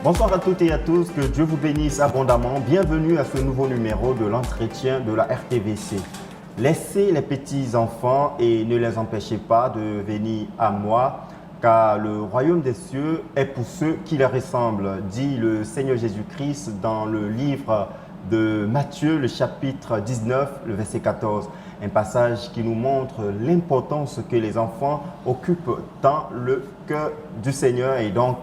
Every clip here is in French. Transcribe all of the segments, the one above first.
Bonsoir à toutes et à tous, que Dieu vous bénisse abondamment. Bienvenue à ce nouveau numéro de l'entretien de la RTVC. Laissez les petits enfants et ne les empêchez pas de venir à moi, car le royaume des cieux est pour ceux qui les ressemblent, dit le Seigneur Jésus-Christ dans le livre de Matthieu, le chapitre 19, le verset 14. Un passage qui nous montre l'importance que les enfants occupent dans le cœur du Seigneur et donc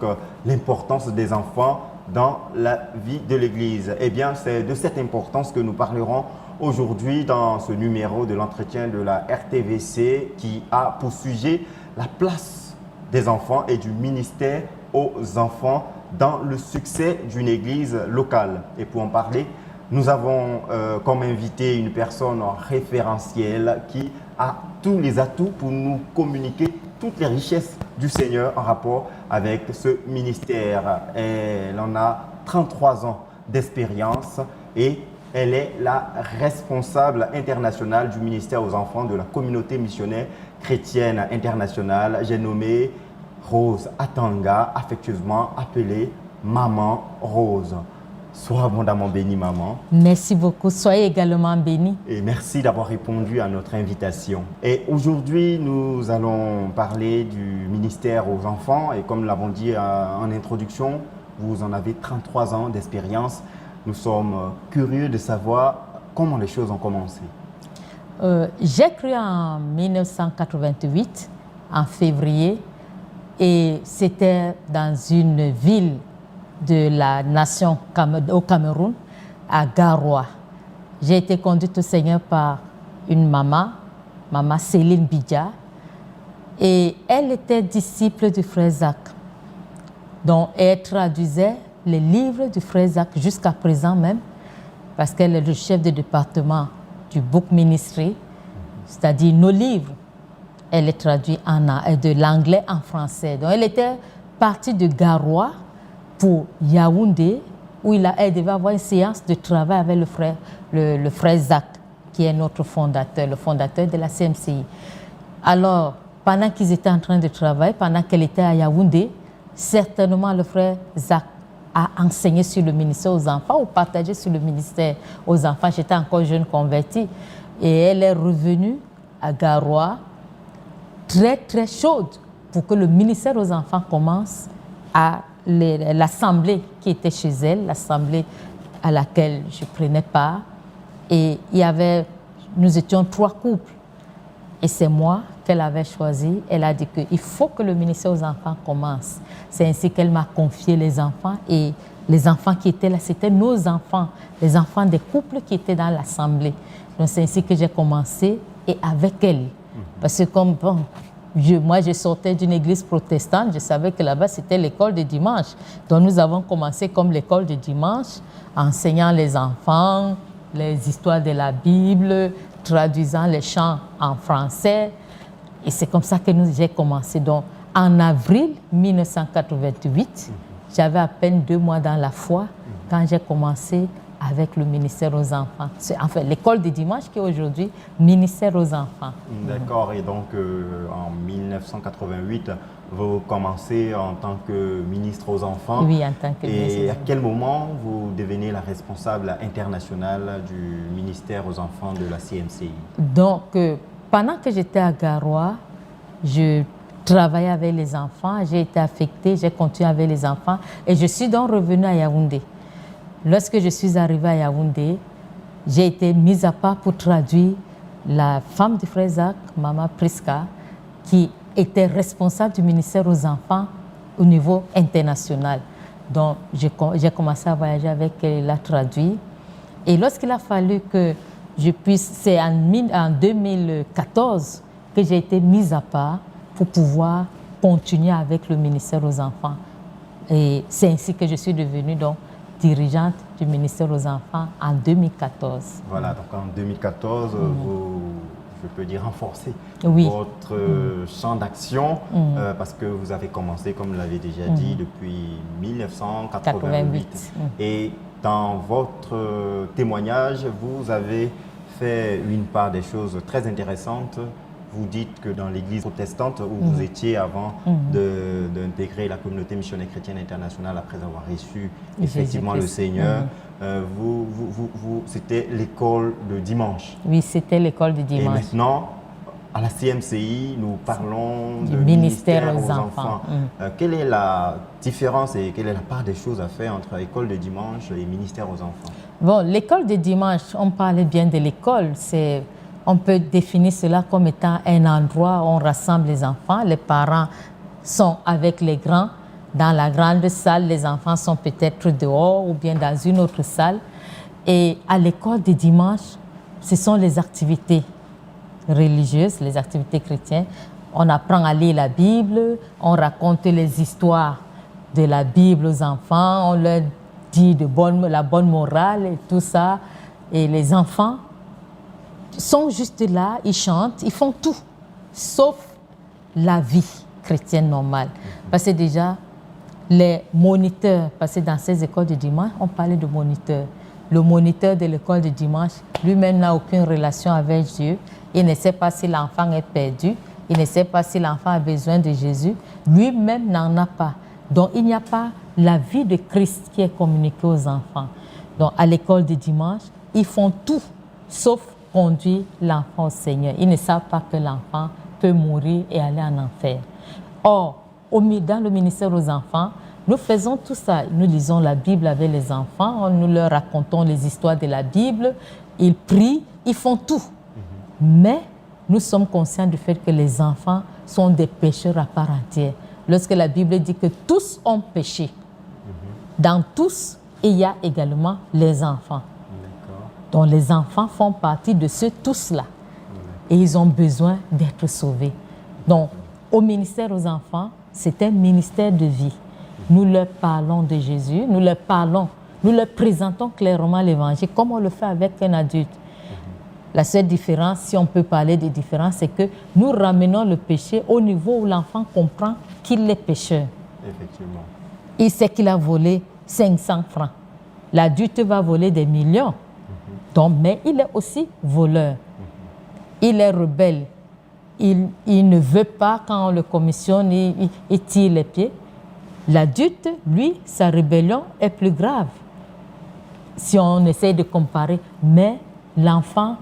l'importance des enfants dans la vie de l'Église. Eh bien, c'est de cette importance que nous parlerons aujourd'hui dans ce numéro de l'entretien de la RTVC qui a pour sujet la place des enfants et du ministère aux enfants dans le succès d'une Église locale. Et pour en parler, nous avons comme invité une personne référentielle qui a tous les atouts pour nous communiquer toutes les richesses du Seigneur en rapport avec ce ministère. Elle en a 33 ans d'expérience et elle est la responsable internationale du ministère aux enfants de la communauté missionnaire chrétienne internationale. J'ai nommé Rose Atanga, affectueusement appelée Maman Rose. Sois abondamment bénie, maman. Merci beaucoup. Soyez également bénie. Et merci d'avoir répondu à notre invitation. Et aujourd'hui, nous allons parler du ministère aux enfants. Et comme nous l'avons dit en introduction, vous en avez 33 ans d'expérience. Nous sommes curieux de savoir comment les choses ont commencé. J'ai cru en 1988, en février, et c'était dans une ville de la nation au Cameroun, à Garoua. J'ai été conduite au Seigneur par une maman Céline Bidja, et elle était disciple du frère Zach. Donc elle traduisait les livres du frère Zach jusqu'à présent même, parce qu'elle est le chef de département du Book Ministry, c'est-à-dire nos livres. Elle est traduite de l'anglais en français. Donc elle était partie de Garoua pour Yaoundé, où elle devait avoir une séance de travail avec le frère Zach, qui est notre fondateur, le fondateur de la CMCI. Alors, pendant qu'ils étaient en train de travailler, pendant qu'elle était à Yaoundé, certainement le frère Zach a enseigné sur le ministère aux enfants ou partagé sur le ministère aux enfants. J'étais encore jeune convertie. Et elle est revenue à Garoua très, très chaude pour que le ministère aux enfants commence à l'assemblée qui était chez elle, l'assemblée à laquelle je prenais part. Et nous étions 3 couples. Et c'est moi qu'elle avait choisi. Elle a dit qu'il faut que le ministère aux enfants commence. C'est ainsi qu'elle m'a confié les enfants. Et les enfants qui étaient là, c'était nos enfants, les enfants des couples qui étaient dans l'assemblée. Donc c'est ainsi que j'ai commencé et avec elle. Parce que comme moi, je sortais d'une église protestante, je savais que là-bas, c'était l'école de dimanche. Donc, nous avons commencé comme l'école de dimanche, enseignant les enfants les histoires de la Bible, traduisant les chants en français. Et c'est comme ça que j'ai commencé. Donc, en avril 1988, j'avais à peine 2 mois dans la foi quand j'ai commencé avec le ministère aux enfants. C'est en fait l'école de dimanche qui est aujourd'hui ministère aux enfants. D'accord, et donc en 1988, vous commencez en tant que ministre aux enfants. Oui, en tant que ministre. Et à quel moment vous devenez la responsable internationale du ministère aux enfants de la CMCI? Donc, pendant que j'étais à Garoua, je travaillais avec les enfants, j'ai été affectée, j'ai continué avec les enfants et je suis donc revenue à Yaoundé. Lorsque je suis arrivée à Yaoundé, j'ai été mise à part pour traduire la femme du frère Zach, Maman Priska, qui était responsable du ministère aux enfants au niveau international. Donc, j'ai commencé à voyager avec elle, la traduire. Et lorsqu'il a fallu que je puisse, c'est en 2014 que j'ai été mise à part pour pouvoir continuer avec le ministère aux enfants. Et c'est ainsi que je suis devenue donc dirigeante du ministère aux enfants en 2014. Voilà, donc en 2014, je peux dire renforcer votre champ d'action parce que vous avez commencé, comme vous l'avez déjà dit, depuis 1988. Et dans votre témoignage, vous avez fait une part des choses très intéressantes. vous dites que dans l'église protestante où vous étiez avant d'intégrer la communauté missionnaire chrétienne internationale après avoir reçu effectivement le Seigneur, c'était l'école de dimanche. Oui, c'était l'école de dimanche. Et maintenant, à la CMCI, nous parlons du de ministère aux enfants. Quelle est la différence et quelle est la part des choses à faire entre école de dimanche et ministère aux enfants? Bon, l'école de dimanche, on parlait bien de l'école. On peut définir cela comme étant un endroit où on rassemble les enfants. Les parents sont avec les grands dans la grande salle. Les enfants sont peut-être dehors ou bien dans une autre salle. Et à l'école de dimanche, ce sont les activités religieuses, les activités chrétiennes. On apprend à lire la Bible, on raconte les histoires de la Bible aux enfants, on leur dit la bonne morale et tout ça. Et les enfants sont juste là, ils chantent, ils font tout, sauf la vie chrétienne normale. Parce que déjà, les moniteurs, parce que dans ces écoles de dimanche, on parlait de moniteurs. Le moniteur de l'école de dimanche, lui-même n'a aucune relation avec Dieu. Il ne sait pas si l'enfant est perdu. Il ne sait pas si l'enfant a besoin de Jésus. Lui-même n'en a pas. Donc, il n'y a pas la vie de Christ qui est communiquée aux enfants. Donc, à l'école de dimanche, ils font tout, sauf conduire l'enfant au Seigneur. Ils ne savent pas que l'enfant peut mourir et aller en enfer. Or, dans le ministère aux enfants, nous faisons tout ça. Nous lisons la Bible avec les enfants, nous leur racontons les histoires de la Bible, ils prient, ils font tout. Mais nous sommes conscients du fait que les enfants sont des pécheurs à part entière. Lorsque la Bible dit que tous ont péché, dans tous, il y a également les enfants. Donc les enfants font partie de ce tous-là. Et ils ont besoin d'être sauvés. Donc, au ministère aux enfants, c'est un ministère de vie. Nous leur parlons de Jésus, nous leur présentons clairement l'évangile, comme on le fait avec un adulte. La seule différence, si on peut parler de différence, c'est que nous ramenons le péché au niveau où l'enfant comprend qu'il est pécheur. Effectivement. Il sait qu'il a volé 500 francs. L'adulte va voler des millions. Donc, mais il est aussi voleur. Il est rebelle. Il ne veut pas, quand on le commissionne, il tire les pieds. L'adulte, lui, sa rébellion est plus grave. Si on essaie de comparer, mais l'enfant,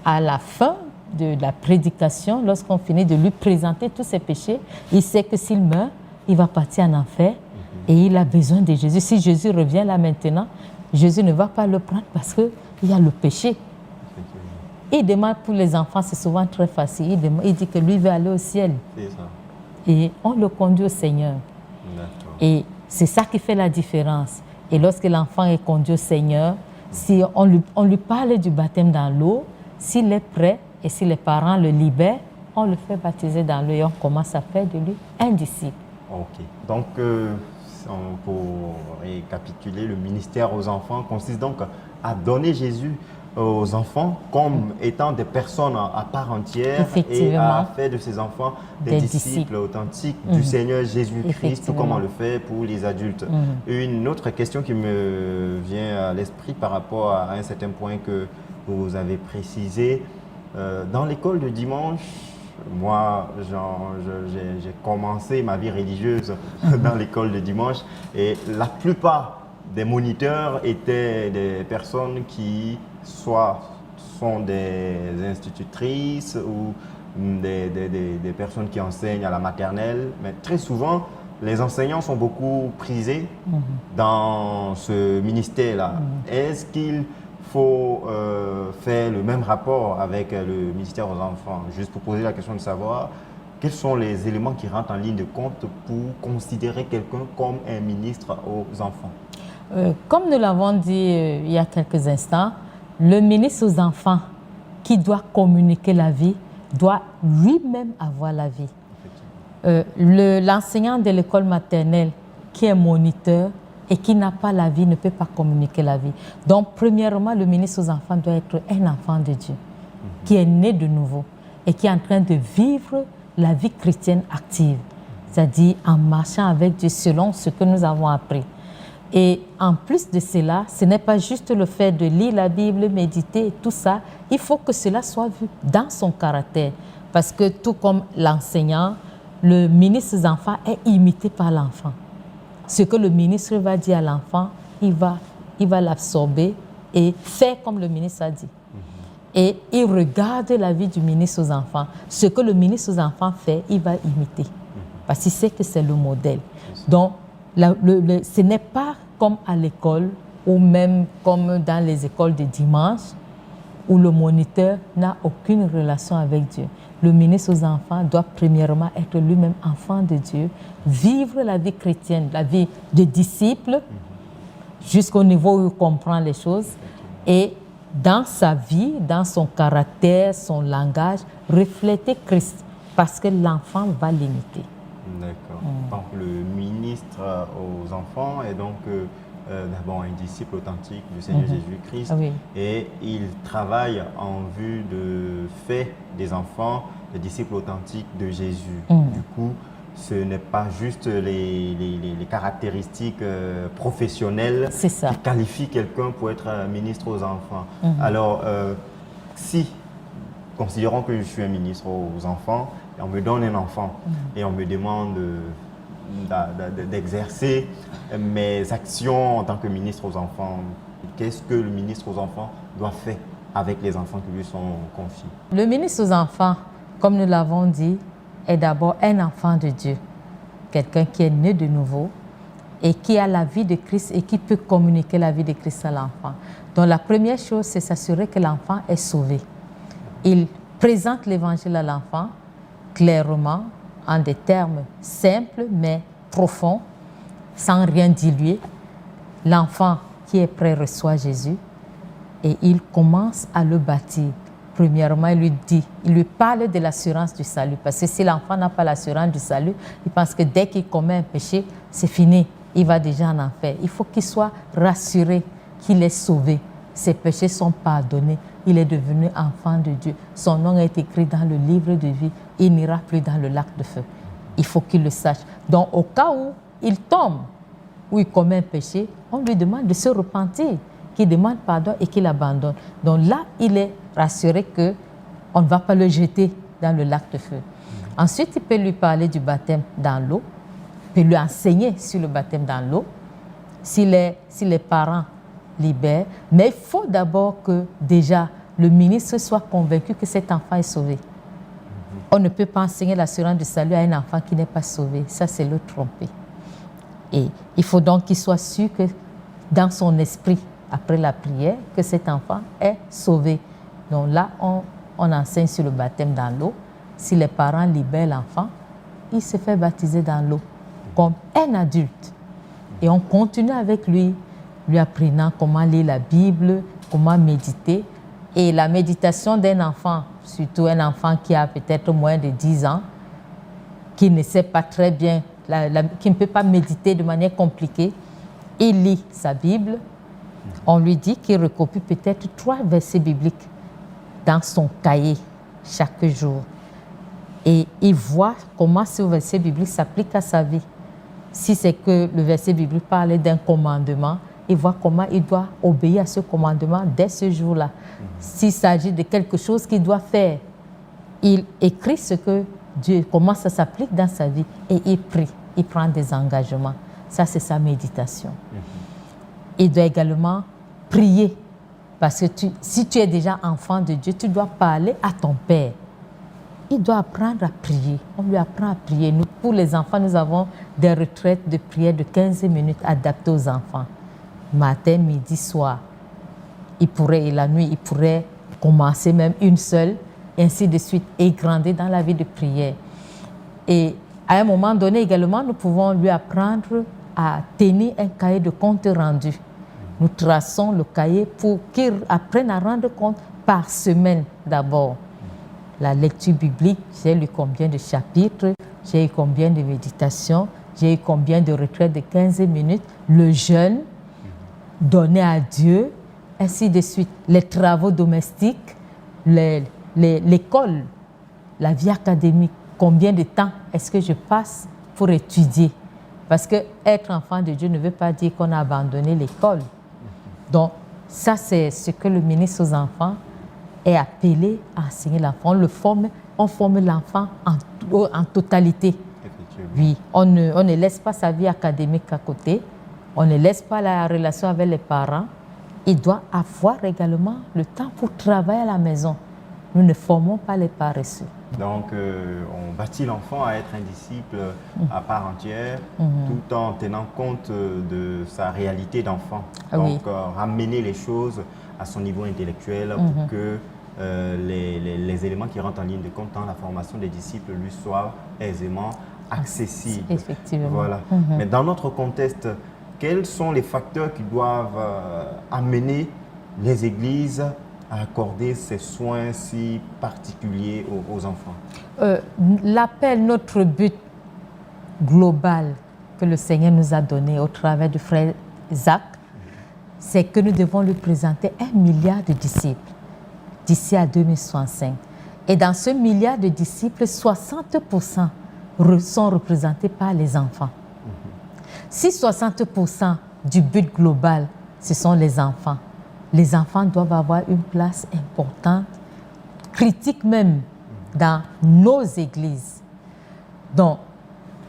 à la fin de la prédication, lorsqu'on finit de lui présenter tous ses péchés, il sait que s'il meurt, il va partir en enfer et il a besoin de Jésus. Si Jésus revient là maintenant, Jésus ne va pas le prendre parce qu'il y a le péché. Il demande pour les enfants, c'est souvent très facile. Il dit que lui veut aller au ciel. C'est ça. Et on le conduit au Seigneur. Et c'est ça qui fait la différence. Et lorsque l'enfant est conduit au Seigneur, si on lui parle du baptême dans l'eau, s'il est prêt et si les parents le libèrent, on le fait baptiser dans l'eau et on commence à faire de lui un disciple. Ok. Donc, pour récapituler, le ministère aux enfants consiste donc à donner Jésus aux enfants comme étant des personnes à part entière et à faire de ces enfants des disciples authentiques du Seigneur Jésus-Christ, tout comme on le fait pour les adultes. Une autre question qui me vient à l'esprit par rapport à un certain point que vous avez précisé, dans l'école de dimanche, moi, j'ai commencé ma vie religieuse dans l'école de dimanche et la plupart des moniteurs étaient des personnes qui soit sont des institutrices ou des personnes qui enseignent à la maternelle, mais très souvent, les enseignants sont beaucoup prisés dans ce ministère-là. Est-ce qu'il faut faire le même rapport avec le ministère aux enfants? Juste pour poser la question de savoir quels sont les éléments qui rentrent en ligne de compte pour considérer quelqu'un comme un ministre aux enfants? Comme nous l'avons dit il y a quelques instants, le ministre aux enfants qui doit communiquer la vie doit lui-même avoir la vie. L'enseignant de l'école maternelle qui est moniteur et qui n'a pas la vie ne peut pas communiquer la vie. Donc, premièrement, le ministre aux enfants doit être un enfant de Dieu qui est né de nouveau et qui est en train de vivre la vie chrétienne active, c'est-à-dire en marchant avec Dieu selon ce que nous avons appris. Et en plus de cela, ce n'est pas juste le fait de lire la Bible, méditer et tout ça. Il faut que cela soit vu dans son caractère. Parce que tout comme l'enseignant, le ministre des enfants est imité par l'enfant. Ce que le ministre va dire à l'enfant, il va l'absorber et faire comme le ministre a dit. Et il regarde la vie du ministre aux enfants. Ce que le ministre aux enfants fait, il va imiter. Parce qu'il sait que c'est le modèle. Donc, ce n'est pas comme à l'école ou même comme dans les écoles de dimanche où le moniteur n'a aucune relation avec Dieu. Le ministre aux enfants doit premièrement être lui-même enfant de Dieu, vivre la vie chrétienne, la vie de disciple, jusqu'au niveau où il comprend les choses, et dans sa vie, dans son caractère, son langage, refléter Christ, parce que l'enfant va l'imiter. D'accord. Donc le ministre aux enfants est donc d'abord un disciple authentique du Seigneur Jésus-Christ, et il travaille en vue de faire des enfants des disciples authentiques de Jésus. Du coup, ce n'est pas juste les caractéristiques professionnelles qui qualifient quelqu'un pour être ministre aux enfants. Alors, si, considérons que je suis un ministre aux enfants, et on me donne un enfant et on me demande d'exercer mes actions en tant que ministre aux enfants, qu'est-ce que le ministre aux enfants doit faire avec les enfants qui lui sont confiés? Le ministre aux enfants, comme nous l'avons dit, est d'abord un enfant de Dieu, quelqu'un qui est né de nouveau et qui a la vie de Christ et qui peut communiquer la vie de Christ à l'enfant. Donc la première chose, c'est s'assurer que l'enfant est sauvé. Il présente l'évangile à l'enfant clairement, en des termes simples mais profonds, sans rien diluer. L'enfant qui est prêt reçoit Jésus et il commence à le bâtir. Premièrement, il lui parle de l'assurance du salut. Parce que si l'enfant n'a pas l'assurance du salut, il pense que dès qu'il commet un péché, c'est fini. Il va déjà en enfer. Il faut qu'il soit rassuré qu'il est sauvé. Ses péchés sont pardonnés. Il est devenu enfant de Dieu. Son nom est écrit dans le livre de vie. Il n'ira plus dans le lac de feu. Il faut qu'il le sache. Donc, au cas où il tombe, où il commet un péché, on lui demande de se repentir, qu'il demande pardon et qu'il abandonne. Donc là, il est rassuré qu'on ne va pas le jeter dans le lac de feu. Ensuite, il peut lui parler du baptême dans l'eau, il peut lui enseigner sur le baptême dans l'eau, si les parents libèrent. Mais il faut d'abord que déjà le ministre soit convaincu que cet enfant est sauvé. On ne peut pas enseigner l'assurance du salut à un enfant qui n'est pas sauvé. Ça, c'est le tromper. Et il faut donc qu'il soit sûr que dans son esprit, après la prière, que cet enfant est sauvé. Donc là, on enseigne sur le baptême dans l'eau. Si les parents libèrent l'enfant, il se fait baptiser dans l'eau comme un adulte. Et on continue avec lui apprenant comment lire la Bible, comment méditer. Et la méditation d'un enfant, surtout un enfant qui a peut-être moins de 10 ans, qui ne sait pas très bien, qui ne peut pas méditer de manière compliquée, il lit sa Bible. On lui dit qu'il recopie peut-être 3 versets bibliques dans son cahier chaque jour. Et il voit comment ce verset biblique s'applique à sa vie. Si c'est que le verset biblique parle d'un commandement, il voit comment il doit obéir à ce commandement dès ce jour-là. S'il s'agit de quelque chose qu'il doit faire, il écrit ce que Dieu, comment ça s'applique dans sa vie et il prie, il prend des engagements. Ça, c'est sa méditation. Il doit également prier. Parce que si tu es déjà enfant de Dieu, tu dois parler à ton Père. Il doit apprendre à prier. On lui apprend à prier. Nous, pour les enfants, nous avons des retraites de prière de 15 minutes adaptées aux enfants. Matin, midi, soir. Et la nuit, il pourrait commencer même une seule, et ainsi de suite, et grandir dans la vie de prière. Et à un moment donné également, nous pouvons lui apprendre à tenir un cahier de compte rendu. Nous traçons le cahier pour qu'il apprenne à rendre compte par semaine d'abord. La lecture biblique, j'ai lu combien de chapitres, j'ai eu combien de méditations, j'ai eu combien de retraites de 15 minutes, le jeûne, donner à Dieu, ainsi de suite. Les travaux domestiques, l'école, la vie académique, combien de temps est-ce que je passe pour étudier? Parce que être enfant de Dieu ne veut pas dire qu'on a abandonné l'école. Donc, ça, c'est ce que le ministre aux enfants est appelé à enseigner l'enfant. On le forme on forme l'enfant en totalité. Oui, on ne laisse pas sa vie académique à côté, on ne laisse pas la relation avec les parents. Il doit avoir également le temps pour travailler à la maison. Nous ne formons pas les paresseux. Donc, on bâtit l'enfant à être un disciple à part entière, tout en tenant compte de sa réalité d'enfant. Donc, ramener les choses à son niveau intellectuel pour que les éléments qui rentrent en ligne de compte dans la formation des disciples lui soient aisément accessibles. Effectivement. Voilà. Mais dans notre contexte, quels sont les facteurs qui doivent amener les églises à accorder ces soins si particuliers aux enfants? L'appel, notre but global que le Seigneur nous a donné au travers du frère Isaac, c'est que nous devons lui présenter 1 milliard de disciples d'ici à 2065. Et dans ce milliard de disciples, 60% sont représentés par les enfants. Si 60% du but global, ce sont les enfants doivent avoir une place importante, critique même, dans nos églises. Donc,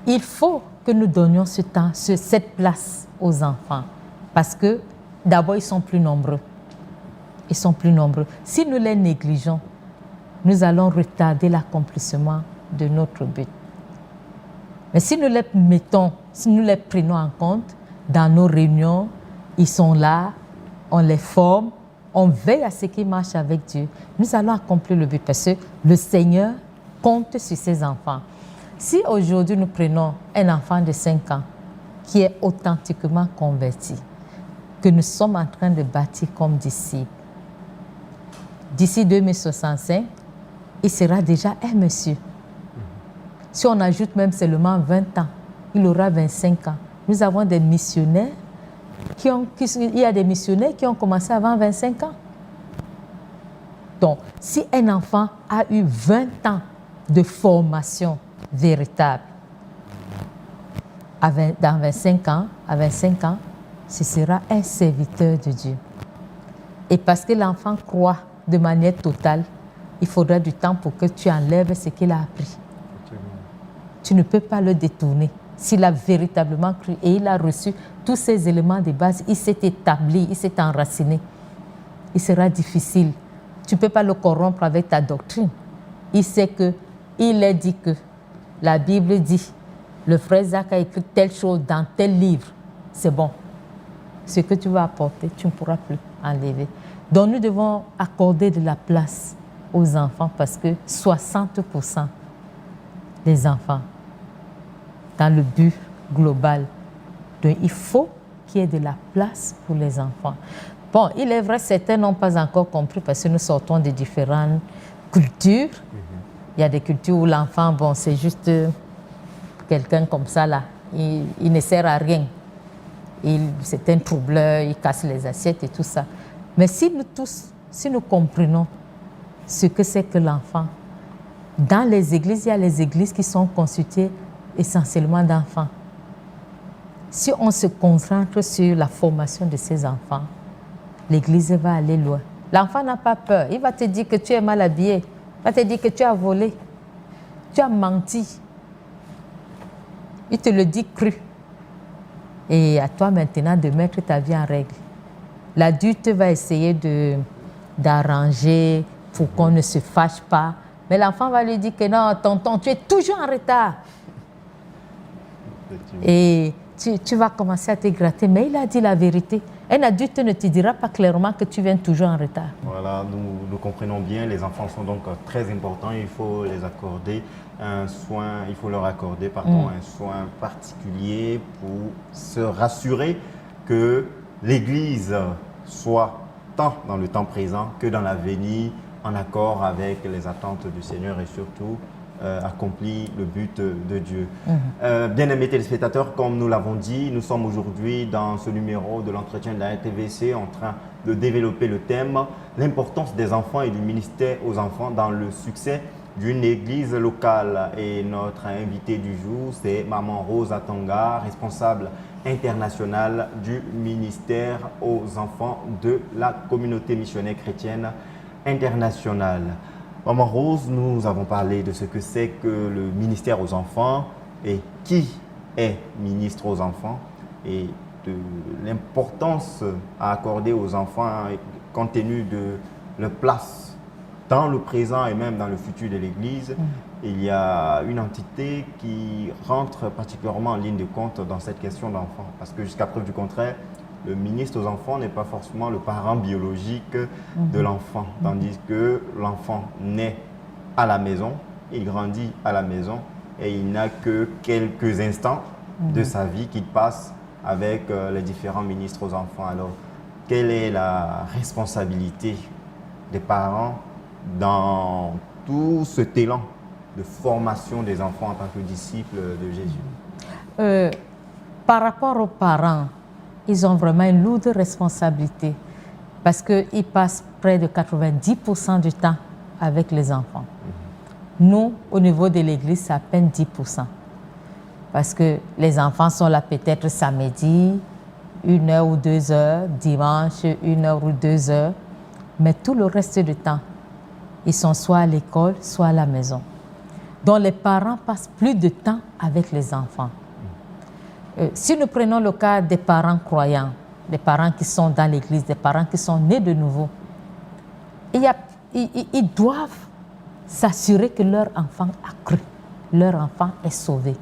il faut que nous donnions ce temps, cette place aux enfants, parce que d'abord, ils sont plus nombreux. Ils sont plus nombreux. Si nous les négligeons, nous allons retarder l'accomplissement de notre but. Mais si nous les mettons, si nous les prenons en compte dans nos réunions, ils sont là, on les forme, on veille à ce qu'ils marchent avec Dieu, nous allons accomplir le but parce que le Seigneur compte sur ses enfants. Si aujourd'hui nous prenons un enfant de 5 ans qui est authentiquement converti, que nous sommes en train de bâtir comme disciple, d'ici 2065, il sera déjà un monsieur. Si on ajoute même seulement 20 ans, il aura 25 ans. Nous avons des missionnaires il y a des missionnaires qui ont commencé avant 25 ans. Donc, si un enfant a eu 20 ans de formation véritable, à 25 ans, ce sera un serviteur de Dieu. Et parce que l'enfant croit de manière totale, il faudra du temps pour que tu enlèves ce qu'il a appris. Tu ne peux pas le détourner. S'il a véritablement cru et il a reçu tous ces éléments de base, il s'est établi, il s'est enraciné. Il sera difficile. Tu ne peux pas le corrompre avec ta doctrine. Il sait qu'il est dit que la Bible dit, le frère Zach a écrit telle chose dans tel livre. C'est bon. Ce que tu vas apporter, tu ne pourras plus enlever. Donc nous devons accorder de la place aux enfants parce que 60% des enfants, dans le but global, donc il faut qu'il y ait de la place pour les enfants. Bon, il est vrai, certains n'ont pas encore compris parce que nous sortons de différentes cultures. Il y a des cultures où l'enfant, bon, c'est juste quelqu'un comme ça là, il ne sert à rien. C'est un troubleur, il casse les assiettes et tout ça. Mais si nous tous, si nous comprenons ce que c'est que l'enfant, dans les églises, il y a les églises qui sont constituées essentiellement d'enfants. Si on se concentre sur la formation de ces enfants, l'église va aller loin. L'enfant n'a pas peur. Il va te dire que tu es mal habillé. Il va te dire que tu as volé. Tu as menti. Il te le dit cru. Et à toi maintenant de mettre ta vie en règle. L'adulte va essayer d'arranger pour qu'on ne se fâche pas. Mais l'enfant va lui dire que non, tonton, tu es toujours en retard. Et tu vas commencer à te gratter. Mais il a dit la vérité. Un adulte ne te dira pas clairement que tu viens toujours en retard. Voilà, nous comprenons bien. Les enfants sont donc très importants. Il faut les accorder un soin, il faut leur accorder un soin particulier pour se rassurer que l'Église soit tant dans le temps présent que dans l'avenir en accord avec les attentes du Seigneur et surtout accomplir le but de Dieu. Bien-aimés téléspectateurs, comme nous l'avons dit, nous sommes aujourd'hui dans ce numéro de l'entretien de la RTVC en train de développer le thème « L'importance des enfants et du ministère aux enfants dans le succès d'une église locale ». Et notre invité du jour, c'est Maman Rose Atanga, responsable internationale du ministère aux enfants de la communauté missionnaire chrétienne internationale. Maman Rose, nous avons parlé de ce que c'est que le ministère aux enfants et qui est ministre aux enfants et de l'importance à accorder aux enfants compte tenu de leur place dans le présent et même dans le futur de l'Église. Il y a une entité qui rentre particulièrement en ligne de compte dans cette question d'enfant. Parce que jusqu'à preuve du contraire, le ministre aux enfants n'est pas forcément le parent biologique de l'enfant. Tandis que l'enfant naît à la maison, il grandit à la maison et il n'a que quelques instants de sa vie qu'il passe avec les différents ministres aux enfants. Alors, quelle est la responsabilité des parents dans tout cet élan de formation des enfants en tant que disciples de Jésus? Par rapport aux parents, ils ont vraiment une lourde responsabilité parce qu'ils passent près de 90% du temps avec les enfants. Nous, au niveau de l'Église, c'est à peine 10%. Parce que les enfants sont là peut-être samedi, 1 heure ou 2 heures, dimanche, 1 heure ou 2 heures. Mais tout le reste du temps, ils sont soit à l'école, soit à la maison. Donc les parents passent plus de temps avec les enfants. Si nous prenons le cas des parents croyants, des parents qui sont dans l'Église, des parents qui sont nés de nouveau, ils doivent s'assurer que leur enfant a cru, leur enfant est sauvé.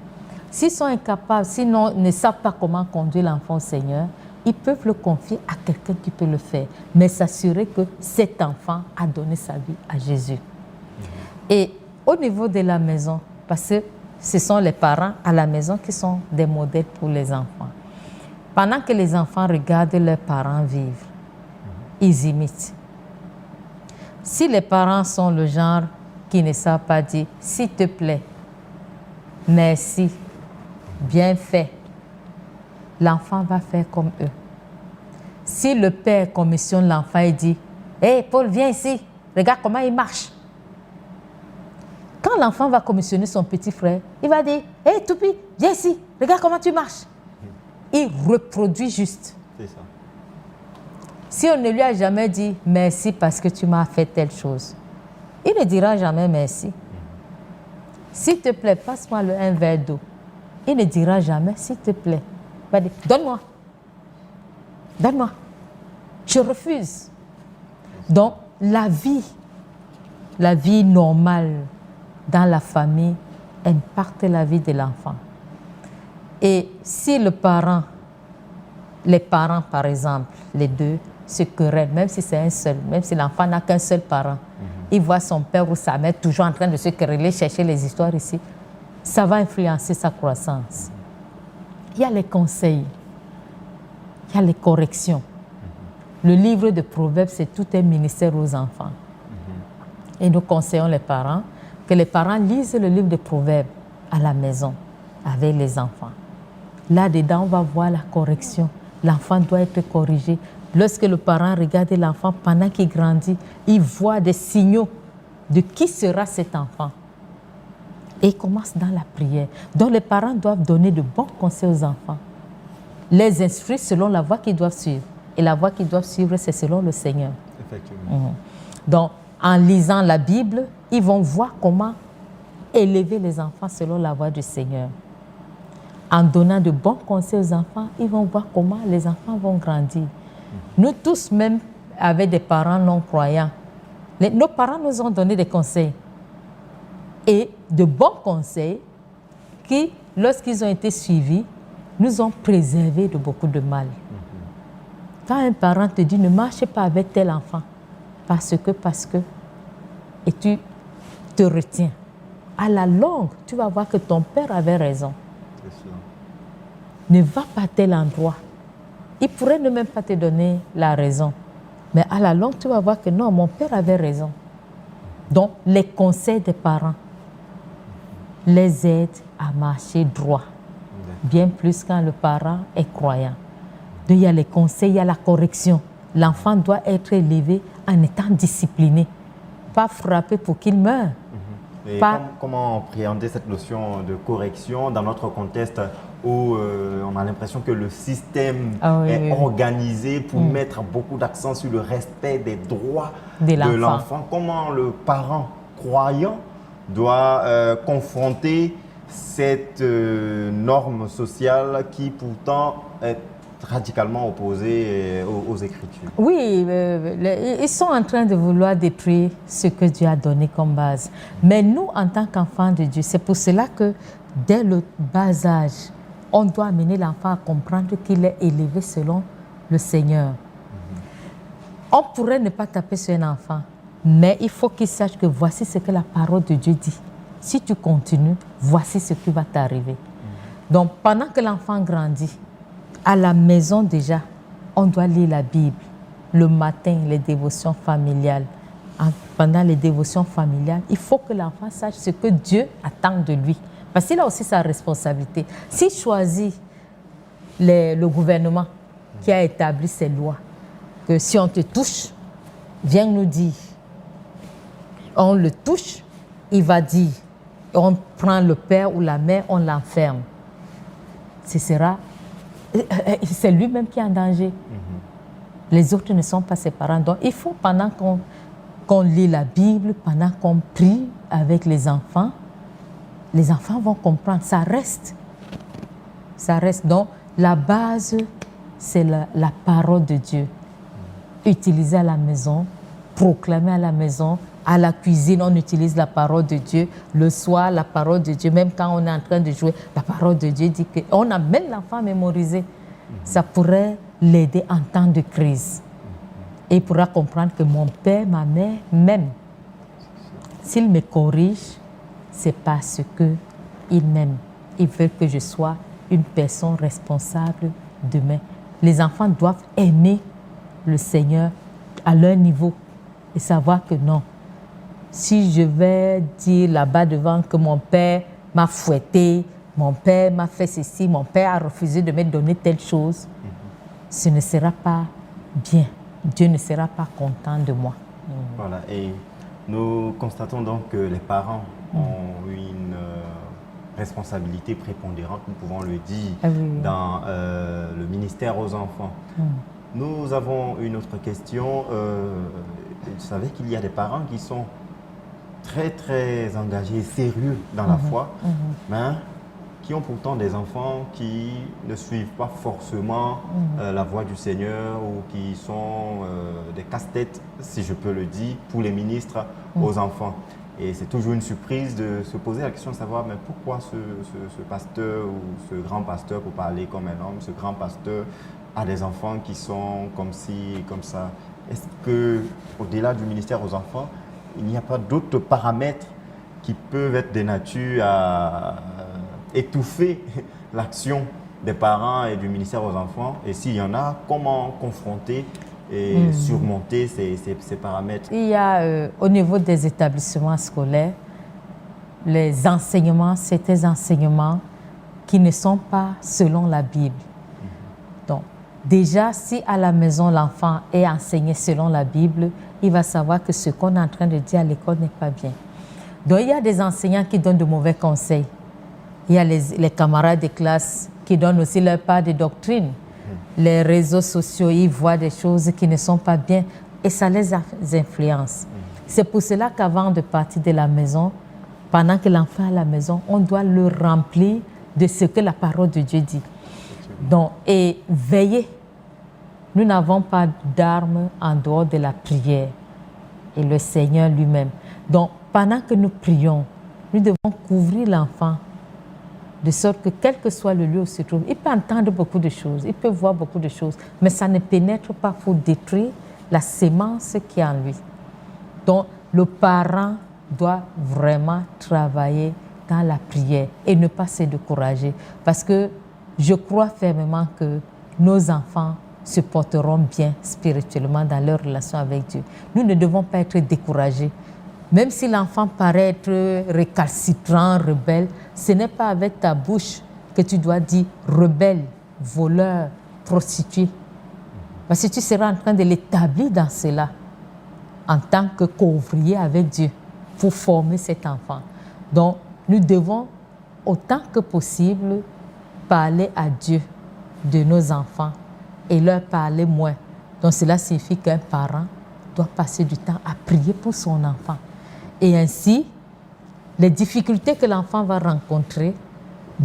S'ils sont incapables, s'ils ne savent pas comment conduire l'enfant au Seigneur, ils peuvent le confier à quelqu'un qui peut le faire, mais s'assurer que cet enfant a donné sa vie à Jésus. Et au niveau de la maison, parce que ce sont les parents à la maison qui sont des modèles pour les enfants. Pendant que les enfants regardent leurs parents vivre, ils imitent. Si les parents sont le genre qui ne savent pas dire « s'il te plaît »,« merci »,« bien fait », l'enfant va faire comme eux. Si le père commissionne l'enfant et dit « hé, Paul, viens ici, regarde comment il marche ». Quand l'enfant va commissionner son petit frère, il va dire « hé, Toupi, viens ici, regarde comment tu marches ». Il reproduit juste. C'est ça. Si on ne lui a jamais dit « merci parce que tu m'as fait telle chose », il ne dira jamais « merci ». S'il te plaît, passe-moi un verre d'eau. Il ne dira jamais « s'il te plaît ». Il va dire « donne-moi, donne-moi ». Je refuse. Donc, la vie normale dans la famille impacte la vie de l'enfant. Et si les parents par exemple, les deux, se querellent, même si c'est un seul, même si l'enfant n'a qu'un seul parent, il voit son père ou sa mère toujours en train de se quereller, chercher les histoires ici, ça va influencer sa croissance. Il y a les conseils, il y a les corrections. Le livre de Proverbes, c'est tout un ministère aux enfants. Et nous conseillons les parents que les parents lisent le livre de Proverbes à la maison avec les enfants. Là-dedans, on va voir la correction. L'enfant doit être corrigé. Lorsque le parent regarde l'enfant pendant qu'il grandit, il voit des signaux de qui sera cet enfant. Et il commence dans la prière. Donc les parents doivent donner de bons conseils aux enfants. Les instruire selon la voie qu'ils doivent suivre. Et la voie qu'ils doivent suivre, c'est selon le Seigneur. Effectivement. Donc, en lisant la Bible, ils vont voir comment élever les enfants selon la voie du Seigneur. En donnant de bons conseils aux enfants, ils vont voir comment les enfants vont grandir. Nous tous, même avec des parents non croyants, nos parents nous ont donné des conseils. Et de bons conseils qui, lorsqu'ils ont été suivis, nous ont préservés de beaucoup de mal. Quand un parent te dit ne marche pas avec tel enfant, parce que, et tu te retiens, à la longue, tu vas voir que ton père avait raison. Ne va pas à tel endroit. Il pourrait ne même pas te donner la raison. Mais à la longue, tu vas voir que non, mon père avait raison. Donc, les conseils des parents les aident à marcher droit. Bien plus quand le parent est croyant. Donc, il y a les conseils, il y a la correction. L'enfant doit être élevé en étant discipliné. Pas frappé pour qu'il meure. Et comment appréhender cette notion de correction dans notre contexte où on a l'impression que le système est organisé pour mettre beaucoup d'accent sur le respect des droits de l'enfant. Comment le parent croyant doit confronter cette norme sociale qui pourtant est radicalement opposée aux Écritures. Oui, ils sont en train de vouloir détruire ce que Dieu a donné comme base. Mais nous, en tant qu'enfants de Dieu, c'est pour cela que dès le bas âge, on doit amener l'enfant à comprendre qu'il est élevé selon le Seigneur. On pourrait ne pas taper sur un enfant, mais il faut qu'il sache que voici ce que la parole de Dieu dit. Si tu continues, voici ce qui va t'arriver. Donc, pendant que l'enfant grandit, à la maison déjà, on doit lire la Bible. Le matin, les dévotions familiales. Pendant les dévotions familiales, il faut que l'enfant sache ce que Dieu attend de lui. Parce qu'il a aussi sa responsabilité. S'il choisit le gouvernement qui a établi ces lois, que si on te touche, viens nous dire. On le touche, il va dire. On prend le père ou la mère, on l'enferme. C'est lui-même qui est en danger. Les autres ne sont pas ses parents. Donc il faut, pendant qu'on lit la Bible, pendant qu'on prie avec les enfants vont comprendre. Ça reste. Donc la base, c'est la parole de Dieu. Utiliser à la maison, proclamer à la maison, à la cuisine, on utilise la parole de Dieu. Le soir, la parole de Dieu, même quand on est en train de jouer, la parole de Dieu dit qu'on amène l'enfant à mémoriser. Ça pourrait l'aider en temps de crise. Et il pourra comprendre que mon père, ma mère m'aiment. S'il me corrige, c'est parce qu'il m'aime. Il veut que je sois une personne responsable demain. Les enfants doivent aimer le Seigneur à leur niveau et savoir que non. Si je vais dire là-bas devant que mon père m'a fouetté, mon père m'a fait ceci, mon père a refusé de me donner telle chose, ce ne sera pas bien. Dieu ne sera pas content de moi. Voilà, et nous constatons donc que les parents ont une responsabilité prépondérante, nous pouvons le dire, dans le ministère aux enfants. Nous avons une autre question. Vous savez qu'il y a des parents qui sont très, très engagés et sérieux dans la foi, mais qui ont pourtant des enfants qui ne suivent pas forcément la voie du Seigneur ou qui sont des casse-têtes, si je peux le dire, pour les ministres aux enfants. Et c'est toujours une surprise de se poser la question de savoir mais pourquoi ce pasteur ou ce grand pasteur, pour parler comme un homme, ce grand pasteur a des enfants qui sont comme ci et comme ça. Est-ce qu'au-delà du ministère aux enfants, il n'y a pas d'autres paramètres qui peuvent être de nature à étouffer l'action des parents et du ministère aux enfants? Et s'il y en a, comment confronter et surmonter ces paramètres? Il y a au niveau des établissements scolaires, les enseignements, c'est des enseignements qui ne sont pas selon la Bible. Donc, déjà, si à la maison l'enfant est enseigné selon la Bible, il va savoir que ce qu'on est en train de dire à l'école n'est pas bien. Donc, il y a des enseignants qui donnent de mauvais conseils. Il y a les camarades de classe qui donnent aussi leur part de doctrine. Les réseaux sociaux, ils voient des choses qui ne sont pas bien et ça les influence. C'est pour cela qu'avant de partir de la maison, pendant que l'enfant est à la maison, on doit le remplir de ce que la parole de Dieu dit. Donc, et veiller. Nous n'avons pas d'armes en dehors de la prière et le Seigneur lui-même. Donc, pendant que nous prions, nous devons couvrir l'enfant de sorte que quel que soit le lieu où il se trouve, il peut entendre beaucoup de choses, il peut voir beaucoup de choses, mais ça ne pénètre pas pour détruire la sémence qui est en lui. Donc, le parent doit vraiment travailler dans la prière et ne pas se décourager. Parce que je crois fermement que nos enfants se porteront bien spirituellement dans leur relation avec Dieu. Nous ne devons pas être découragés. Même si l'enfant paraît être récalcitrant, rebelle, ce n'est pas avec ta bouche que tu dois dire rebelle, voleur, prostituée. Parce que tu seras en train de l'établir dans cela en tant que co-ouvrier avec Dieu pour former cet enfant. Donc, nous devons autant que possible parler à Dieu de nos enfants et leur parler moins. Donc, cela signifie qu'un parent doit passer du temps à prier pour son enfant Et ainsi, les difficultés que l'enfant va rencontrer,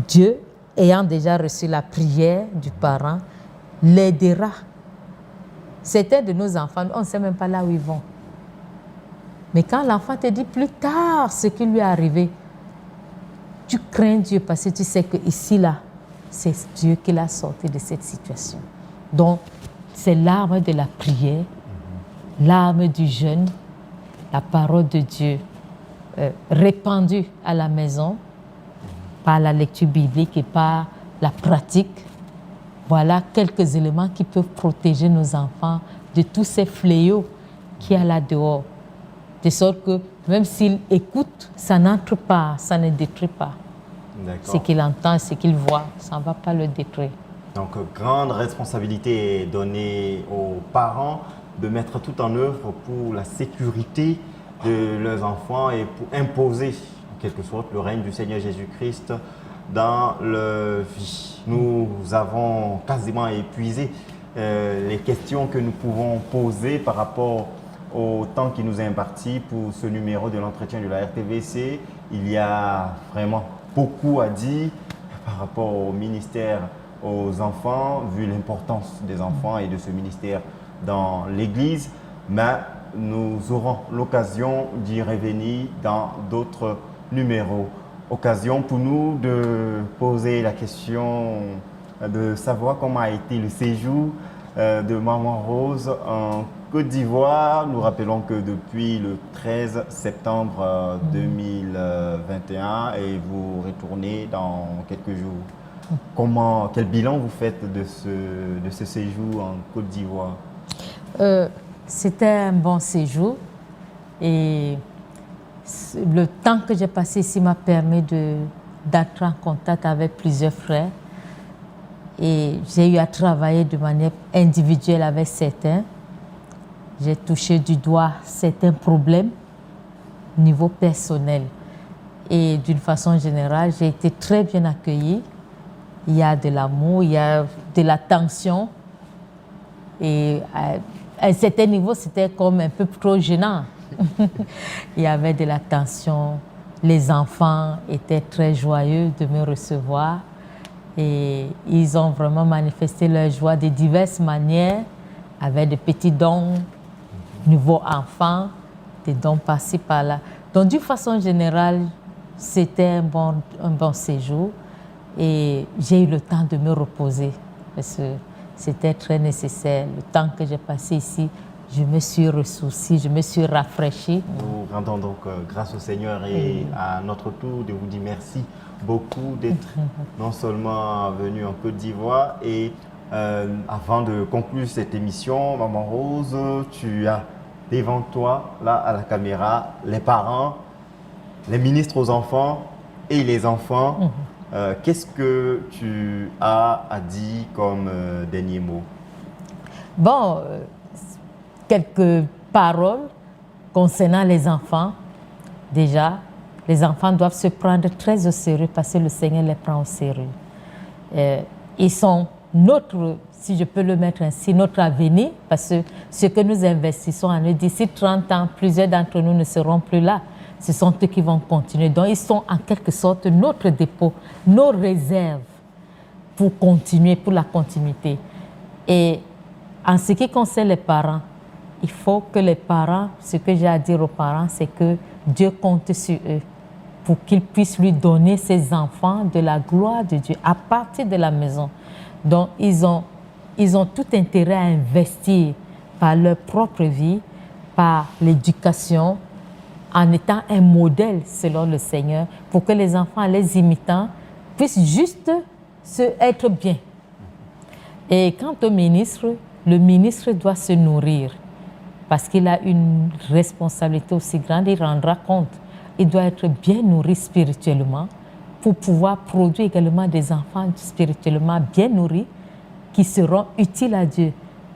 Dieu, ayant déjà reçu la prière du parent, l'aidera. Certains de nos enfants, on ne sait même pas là où ils vont. Mais quand l'enfant te dit plus tard ce qui lui est arrivé, tu crains Dieu parce que tu sais que ici, là, c'est Dieu qui l'a sorti de cette situation. Donc, c'est l'arme de la prière, l'arme du jeûne, la parole de Dieu répandue à la maison par la lecture biblique et par la pratique. Voilà quelques éléments qui peuvent protéger nos enfants de tous ces fléaux qu'il y a là dehors. De sorte que même s'ils écoutent, ça n'entre pas, ça ne détruit pas. Ce qu'il entend, ce qu'il voit, ça ne va pas le détruire. Donc, grande responsabilité est donnée aux parents de mettre tout en œuvre pour la sécurité de leurs enfants et pour imposer, en quelque sorte, le règne du Seigneur Jésus-Christ dans leur vie. Nous avons quasiment épuisé les questions que nous pouvons poser par rapport au temps qui nous est imparti pour ce numéro de l'entretien de la RTVC. Il y a vraiment beaucoup à dire par rapport au ministère aux enfants, vu l'importance des enfants et de ce ministère dans l'Église. Mais nous aurons l'occasion d'y revenir dans d'autres numéros. Occasion pour nous de poser la question de savoir comment a été le séjour de Maman Rose en Côte d'Ivoire. Nous rappelons que depuis le 13 septembre 2021 et vous retournez dans quelques jours. Quel bilan vous faites de ce séjour en Côte d'Ivoire? C'était un bon séjour et le temps que j'ai passé ici m'a permis d'entrer en contact avec plusieurs frères et j'ai eu à travailler de manière individuelle avec certains. J'ai touché du doigt certains problèmes au niveau personnel et d'une façon générale, j'ai été très bien accueillie. Il y a de l'amour, il y a de l'attention et à un certain niveau, c'était comme un peu trop gênant. Il y avait de l'attention. Les enfants étaient très joyeux de me recevoir et ils ont vraiment manifesté leur joie de diverses manières, avec des petits dons, nouveaux enfants, des dons par-ci, par-là. Donc, d'une façon générale, c'était un bon séjour et j'ai eu le temps de me reposer parce que c'était très nécessaire. Le temps que j'ai passé ici, je me suis ressourcie, je me suis rafraîchie. Nous rendons donc grâce au Seigneur et à notre tour de vous dire merci beaucoup d'être non seulement venu en Côte d'Ivoire et avant de conclure cette émission, Maman Rose, tu as devant toi, là à la caméra, les parents, les ministres aux enfants et les enfants. Qu'est-ce que tu as à dire comme dernier mot? Bon, quelques paroles concernant les enfants. Déjà, les enfants doivent se prendre très au sérieux parce que le Seigneur les prend au sérieux. Ils sont notre, si je peux le mettre ainsi, notre avenir parce que ce que nous investissons en eux, d'ici 30 ans, plusieurs d'entre nous ne seront plus là. Ce sont eux qui vont continuer. Donc, ils sont en quelque sorte notre dépôt, nos réserves pour continuer, pour la continuité. Et en ce qui concerne les parents, il faut que les parents, ce que j'ai à dire aux parents, c'est que Dieu compte sur eux pour qu'ils puissent lui donner ses enfants de la gloire de Dieu à partir de la maison. Donc, ils ont tout intérêt à investir par leur propre vie, par l'éducation, en étant un modèle selon le Seigneur, pour que les enfants, les imitant, puissent juste être bien. Et quant au ministre, le ministre doit se nourrir parce qu'il a une responsabilité aussi grande, il rendra compte. Il doit être bien nourri spirituellement pour pouvoir produire également des enfants spirituellement bien nourris qui seront utiles à Dieu.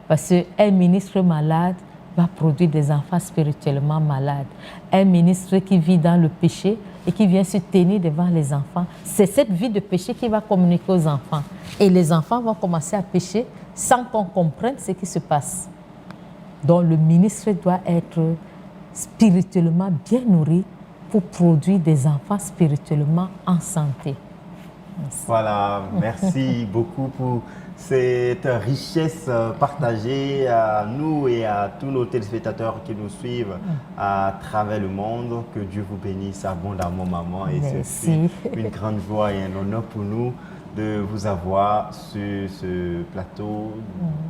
Parce qu'un ministre malade va produire des enfants spirituellement malades. Un ministre qui vit dans le péché et qui vient se tenir devant les enfants, c'est cette vie de péché qui va communiquer aux enfants. Et les enfants vont commencer à pécher sans qu'on comprenne ce qui se passe. Donc le ministre doit être spirituellement bien nourris pour produire des enfants spirituellement en santé. Merci. Voilà, merci beaucoup pour cette richesse partagée à nous et à tous nos téléspectateurs qui nous suivent à travers le monde. Que Dieu vous bénisse abondamment, maman. Et c'est une grande joie et un honneur pour nous de vous avoir sur ce plateau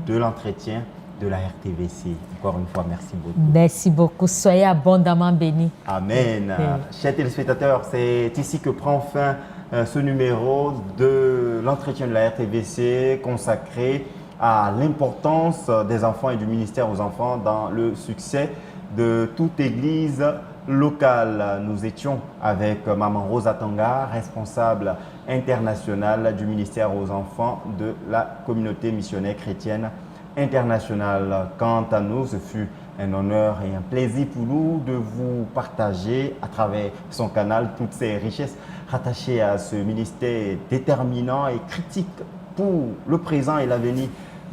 de l'entretien de la RTVC. Encore une fois, merci beaucoup. Merci beaucoup. Soyez abondamment bénis. Amen. Chers téléspectateurs, c'est ici que prend fin ce numéro de l'entretien de la RTVC consacré à l'importance des enfants et du ministère aux enfants dans le succès de toute église locale. Nous étions avec Maman Rosa Tanga, responsable internationale du ministère aux enfants de la communauté missionnaire chrétienne internationale. Quant à nous, ce fut un honneur et un plaisir pour nous de vous partager à travers son canal toutes ces richesses rattachées à ce ministère déterminant et critique pour le présent et l'avenir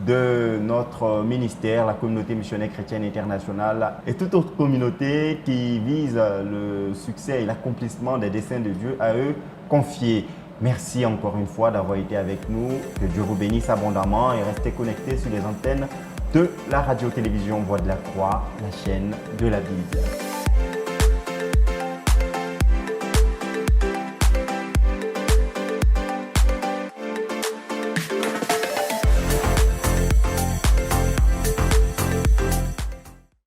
de notre ministère, la communauté missionnaire chrétienne internationale et toute autre communauté qui vise le succès et l'accomplissement des desseins de Dieu à eux confiés. Merci encore une fois d'avoir été avec nous. Que Dieu vous bénisse abondamment et restez connectés sur les antennes de la radio-télévision Voix de la Croix, la chaîne de la Bible.